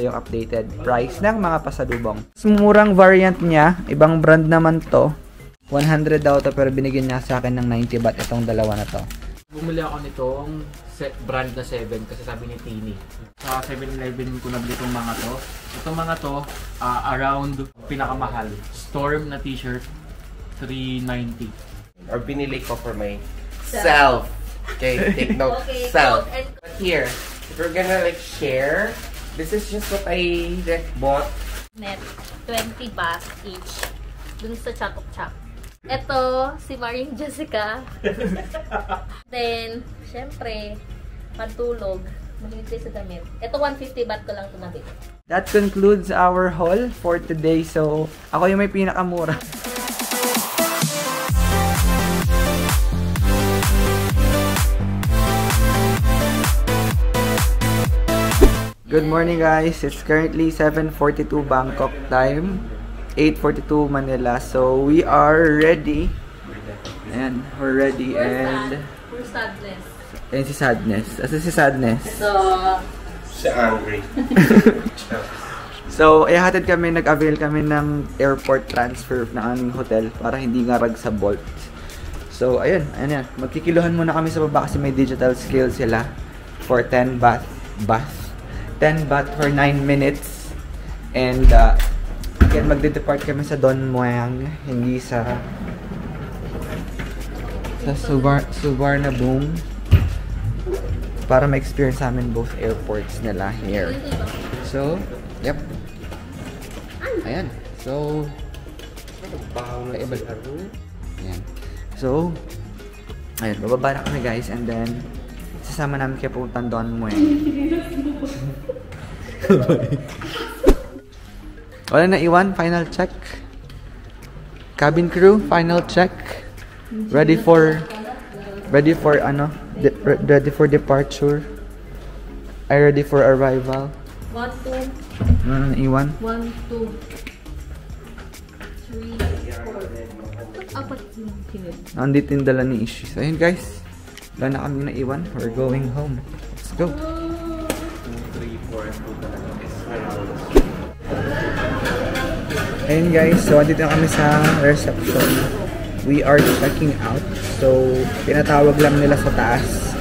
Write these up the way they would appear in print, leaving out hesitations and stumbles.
yung updated price ng mga pasalubong. Murang variant niya, ibang brand naman to. 100 daw to pero binigyan niya sa akin ng 90 baht itong dalawa na to. Bumili ako nitong brand na 7 kasi sabi ni Tini. Sa 7-Eleven ko nabili itong mga to. Itong mga to, around pinakamahal. Storm na t-shirt, 390. Or binili ko for myself. Okay, take note. Okay, self. But here, if we're gonna like share, this is just what I bought. Net, 20 baht each. Dun sa Chakok Chak. Ito, si Maring Jessica. Then, syempre, pantulog. Mahilig kayo sa damit. Ito, 150 baht ko lang ito nabili. That concludes our haul for today. So, ako yung may pinakamura. Good morning guys. It's currently 7:42 Bangkok time. 8:42 Manila. So, we are ready. Ayan, we're ready and... Where's Sadness? Ayan si Sadness. Asa si Sadness? So... Siya angry. So, ihatid kami, nag-avail kami ng airport transfer ng aming hotel para hindi ngarag sa Bolt. So, ayun, ayan yan. Magkikiluhan muna kami sa baba kasi may digital scale sila for 10 baht. 10 baht for 9 minutes. And, again, magde-depart kami sa Don Mueang, hindi sa Suvarnabhumi para ma-experience namin both airports nila here. So, yep. Ayan. So, ayan. So, ayun, bababa na kami guys and then sasama namin kayo pupuntan Don Mueang. Wala na iwan, final check. Cabin crew, final check. Ready for ready for departure. Are ready for arrival. 1, 2. Iwan. 1, 2, 3, 4. Apat yung kinid. Nandito yung dala ni Ishi. So, ayun guys. Wala na kami naiwan. We're going home. Let's go. 2, 3, 4, and 2 talaga. Ayun guys, so andito na kami sa reception. We are checking out. So, pinatawag lang nila sa taas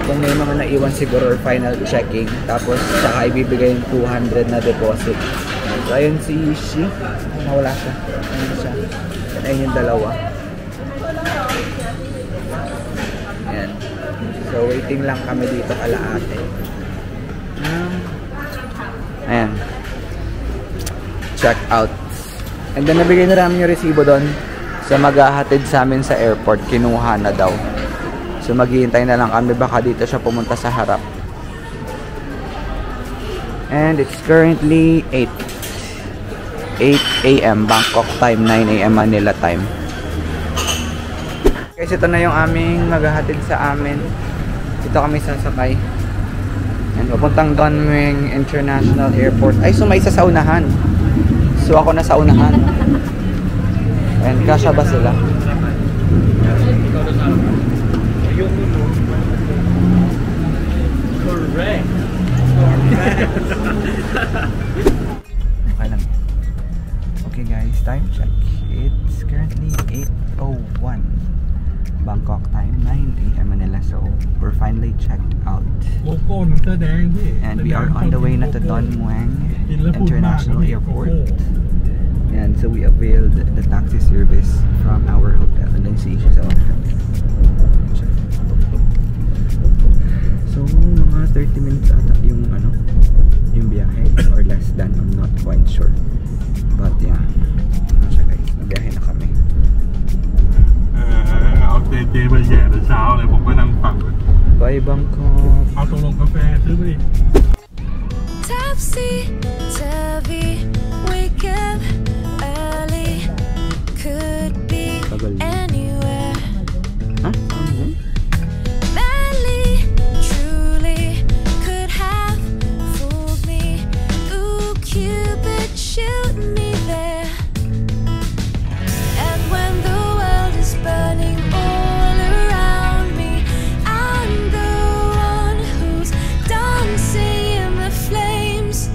kung may mga naiwan siguro or final checking. Tapos, saka ibibigay yung 200 na deposit. So, ayun si Ishi. Nawala siya. Ayun siya. Ayun yung dalawa. Ayan. So, waiting lang kami dito kala ate. Ayan. Check out. And then nabigay na namin yung resibo doon. So maghahatid sa amin sa airport. Kinuha na daw. So maghihintay na lang kami. Baka dito siya pumunta sa harap. And it's currently 8 a.m. Bangkok time. 9 a.m. Manila time. Guys, ito na yung aming maghahatid sa amin. Dito kami sasakay. And papuntang Don Mueang International Airport. Ay, so may isa sa unahan. So ako na sa unahan. And kasya ba sila? Correct. Okay lang. Okay guys, time check. It's currently 8:01 Bangkok time, 9 a.m. Manila. So we're finally checked out. And we are on the way na to Don Mueang International Airport. And so we availed the taxi service from our hotel. And then see siya sa hotel. So mga 30 minutes ata yung yung biyahe or less than, I'm not quite sure. But yeah, siya guys, nabiyahe na kami. เอาเจมาแย่แต่เช้าเลยผมก็นั่งฟัง Bye Bangkok. เอาตรงลงกาแฟซื้อมาดิ Topsy turvy, wake up early, could be anywhere. Huh? Madly, truly, could have fooled me. Ooh, Cupid, shoot me there. And when the world is burning all around me, I'm the one who's dancing in the flames.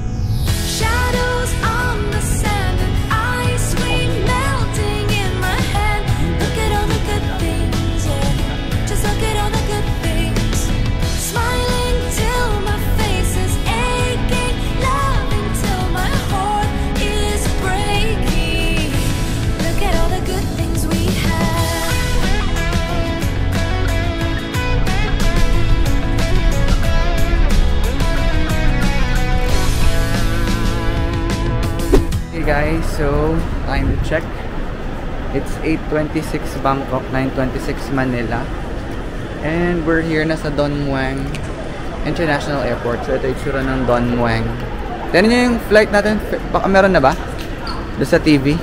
guys, so time check. It's 8:26 Bangkok, 9:26 Manila. And we're here na sa Don Mueang International Airport. So ito yung itsura ng Don Mueang. Tignan nyo yung flight natin. Baka meron na ba? Doon sa TV.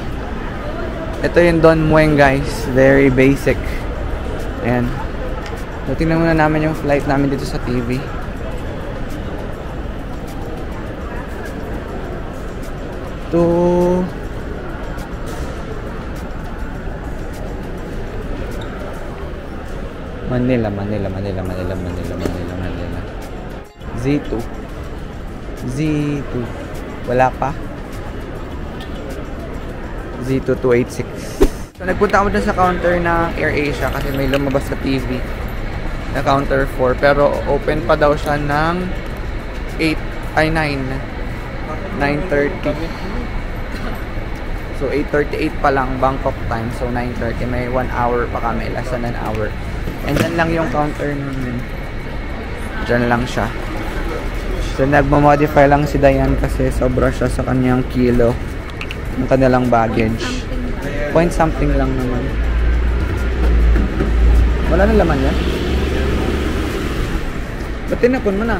Ito yung Don Mueang guys. Very basic. Ayan. So tingnan muna namin yung flight namin dito sa TV. To Manila. Z2. Wala pa. Z2 286. So nagpunta ako dun sa counter ng AirAsia kasi may lumabas sa TV na counter 4, pero open pa daw siya ng 9:30. So 8:38 pa lang Bangkok time, so 9:30. May 1 hour pa kami, less than an hour. And dyan lang yung counter namin. Dyan lang siya. So nagmamodify lang si Diane kasi sobra siya sa kanyang kilo ng kanilang baggage. Point something lang naman. Wala na laman yan? Ba't tinapon mo na?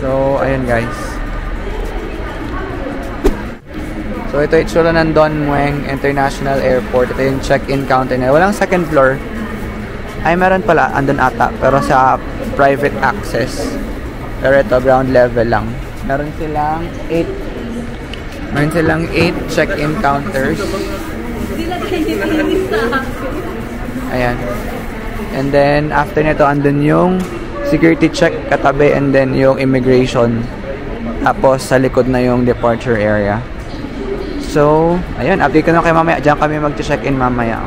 So ayun guys. So ito yung itsura ng Don Mueang International Airport. Ito yung check-in counter na. Walang second floor. Ay meron pala, andun ata. Pero sa private access. Pero ito ground level lang. Meron silang 8 check-in counters. Ayan. And then after nito andun yung security check katabi, and then yung immigration. Tapos sa likod na yung departure area. So, ayun, update ko na kayo mamaya. Diyan kami mag-check-in mamaya.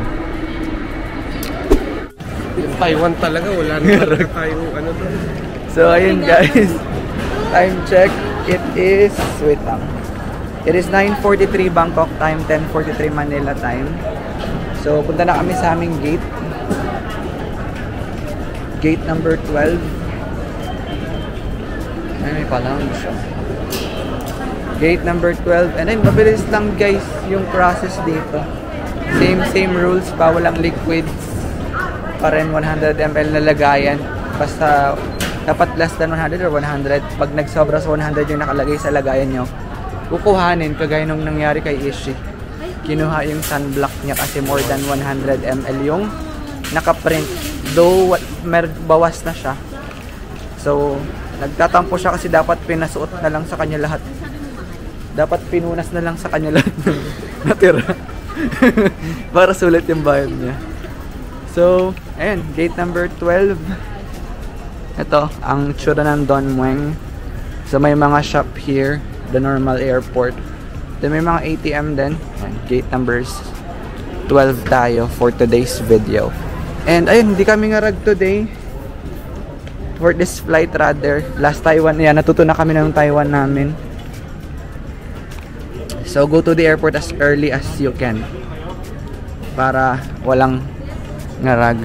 Taiwan talaga, wala na talaga tayong ano to. So, ayun guys. Time check. It is, wait lang. It is 9:43 Bangkok time, 10:43 Manila time. So, punta na kami sa aming gate. Gate number 12. Ay, may palang siya. Gate number 12. And then, mabilis lang guys yung process dito. Same rules pa. Walang liquids. Pa rin 100 ml na lagayan. Basta, dapat less than 100 or 100. Pag nagsobra sa 100 yung nakalagay sa lagayan nyo, kukuhanin. Kagaya nung nangyari kay Ishi. Kinuha yung sunblock niya kasi more than 100 ml yung nakaprint. Though, bawas na siya. So, nagtatampo siya kasi dapat pinasuot na lang sa kanya lahat. Dapat pinunas na lang sa kanya lahat ng natira. Para sulit yung bayad niya. So, ayan, gate number 12. Ito, ang tsura ng Don Mueang. So, may mga shop here. The normal airport. Then, may mga ATM din. Ayan, gate numbers 12 tayo for today's video. And, ayun, hindi kami ngarag today. For this flight rather. Last Taiwan, yan, natuto na kami ng Taiwan namin. So, go to the airport as early as you can. Para walang ngarag.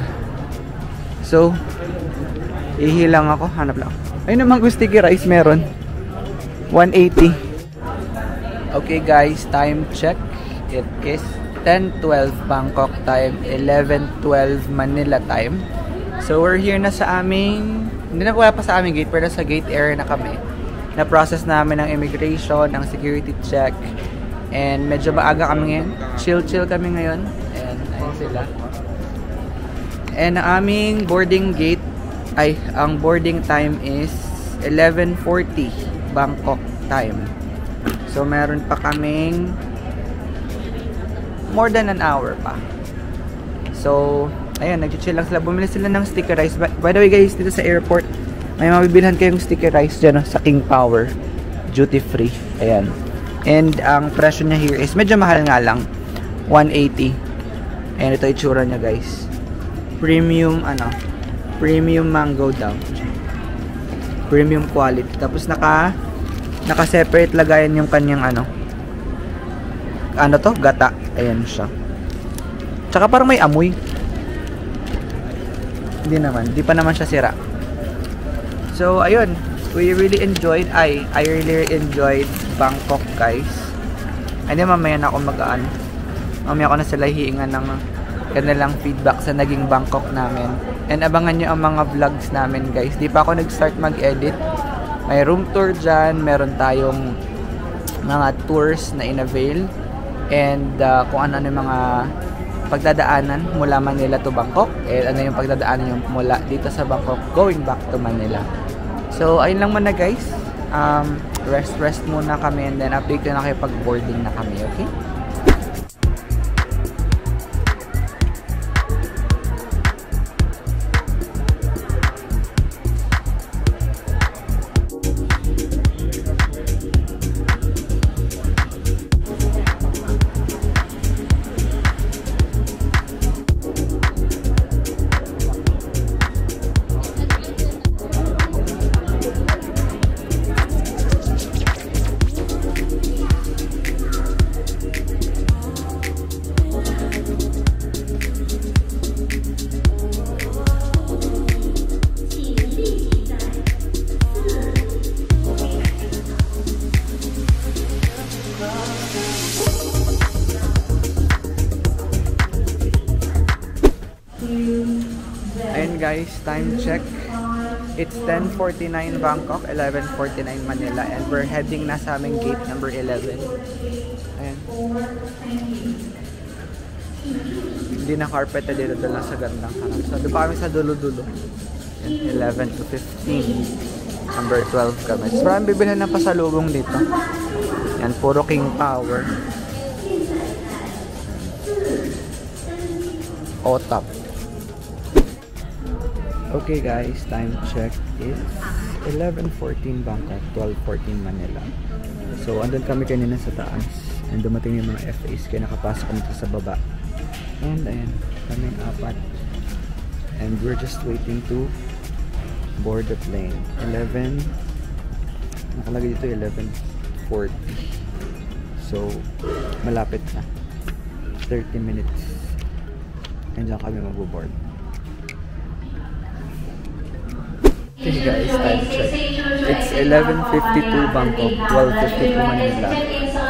So, ihilang ako. Hanap lang. Ayun naman kung sticky rice meron. 180. Okay guys, time check. It is 10:12 Bangkok time, 11:12 Manila time. So, we're here na sa aming, hindi na wala pa sa aming gate, pero sa gate area na kami. Na-process namin ng immigration, ng security check. And medyo maaga kami ngayon. Chill kami ngayon. And ayun sila. And ang aming boarding gate, ang boarding time is 11:40 Bangkok time. So meron pa kaming more than an hour pa. So, ayun, nag-chill lang sila. Bumili sila ng sticky rice. By the way guys, dito sa airport, may mabibilhan kayong sticky rice dyan sa King Power. Duty free. Ayan. And ang presyo niya here is medyo mahal nga lang. 180. And ito itsura niya guys. Premium premium mango daw. Premium quality. Tapos naka-separate lagayan yung kanyang gata. Ayan siya. Tsaka parang may amoy. Hindi pa naman siya sira. So ayun. we really enjoyed, I really enjoyed Bangkok, guys. Hindi, mamaya na ako mamaya ko na sila hihingan ng kanilang feedback sa naging Bangkok namin. And abangan nyo ang mga vlogs namin, guys. Di pa ako nag-start mag-edit. May room tour dyan, meron tayong mga tours na in-avail, and kung ano yung mga pagdadaanan mula Manila to Bangkok, and ano yung pagdadaanan yung mula dito sa Bangkok going back to Manila. So ayun lang muna, guys. Rest muna kami, and then update ko na kayo pag boarding na kami, okay? Ayun, guys, time check. It's 10:49 Bangkok, 11:49 Manila, and we're heading na sa aming gate number 11. Ayan. Hindi na carpet na dito lang sa gandang harap. So doon pa kami sa dulo-dulo. 11 to 15. Number 12 kami. So parang bibilhan na pasalubong dito. Yan, puro King Power. O-top. Okay, guys, time check is 11:14 Bangkok, 12:14 Manila. So andun kami kanina sa taas, and dumating yung mga FAs, kaya nakapasok kami sa baba. And ayan, kaming apat, and we're just waiting to board the plane. Nakalagay dito 11:40. So malapit na, 30 minutes, and dyan kami magbo-board. Okay, guys, time check. It's 11:52 Bangkok, 12:52 Manila,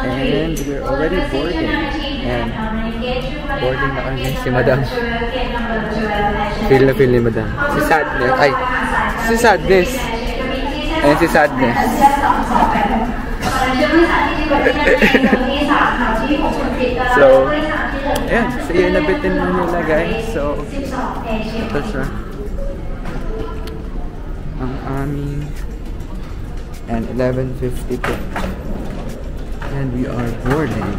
and we're already boarding. And boarding na kami si Madam. Feel ni Madam. Si Sadness. Ay, si Sadness. Ayan si Sadness. So, ayan. So, yun nabitin mo nila, guys. So, ito siya. Ang aming, and 11:52, and we are boarding.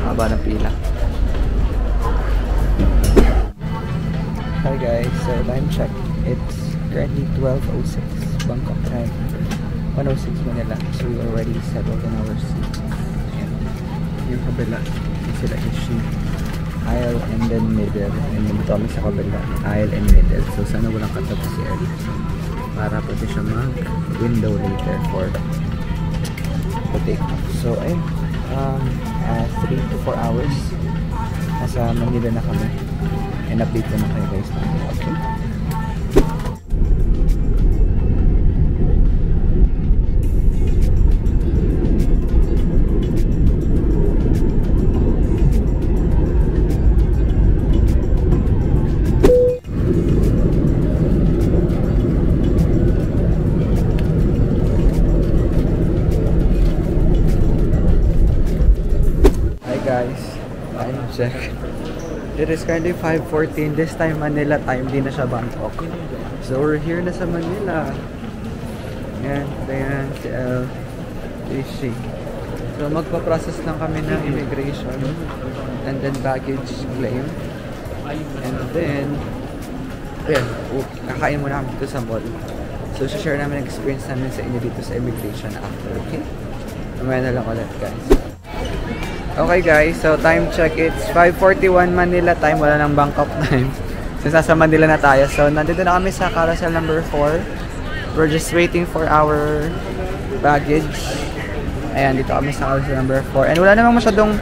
Haba ng pila. Hi guys, so time check, it's currently 12:06 Bangkok time, 1:06 Manila. So we already settled in our seats. Yung kabila, sila issue aisle and then middle, and dito kami sa kabila, aisle and middle. So sana walang katab si Ellie para pwede siya mag window later for take off. So ayun, 3 to 4 hours nasa Manila na kami, and update ko na kayo, guys. Okay. Guys, time check. It is currently 5:14. This time Manila time, di na siya Bangkok. So we're here na sa Manila. Ayan, si LTC. So magpa-process lang kami ng immigration, and then baggage claim, and then ayan, kakain muna kami dito sa mall. So share namin ang experience namin sa inyo dito sa immigration after, okay? Mamaya na lang ulit, guys. Okay guys, so time check, it's 5:41 Manila time, wala nang Bangkok time. So nasa Manila na tayo. So nandito na kami sa carousel number 4. We're just waiting for our baggage. Ayan, dito kami sa carousel number 4. And wala namang masyadong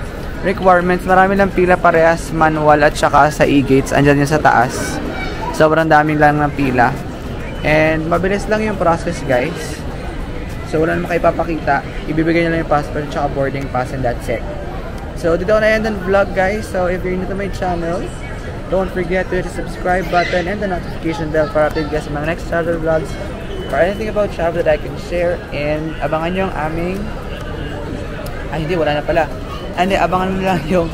requirements. Marami lang pila parehas, manual at saka sa e-gates. Andyan yun sa taas. Sobrang daming lang ng pila. And mabilis lang yung process, guys. So wala naman kayo papakita. Ibibigay nyo lang yung passport at saka boarding pass and that's it. So dito na yan ang vlog, guys. So if you're new to my channel, don't forget to hit the subscribe button and the notification bell para update guys sa mga next travel vlogs or anything about travel that I can share. And abangan nyo ang aming hindi, wala na pala. Abangan mo lang yung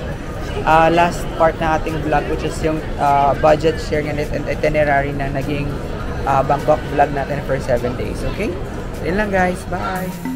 last part na ating vlog, which is yung budget sharing and itinerary na naging Bangkok vlog natin for 7 days. Okay? Yun lang guys. Bye!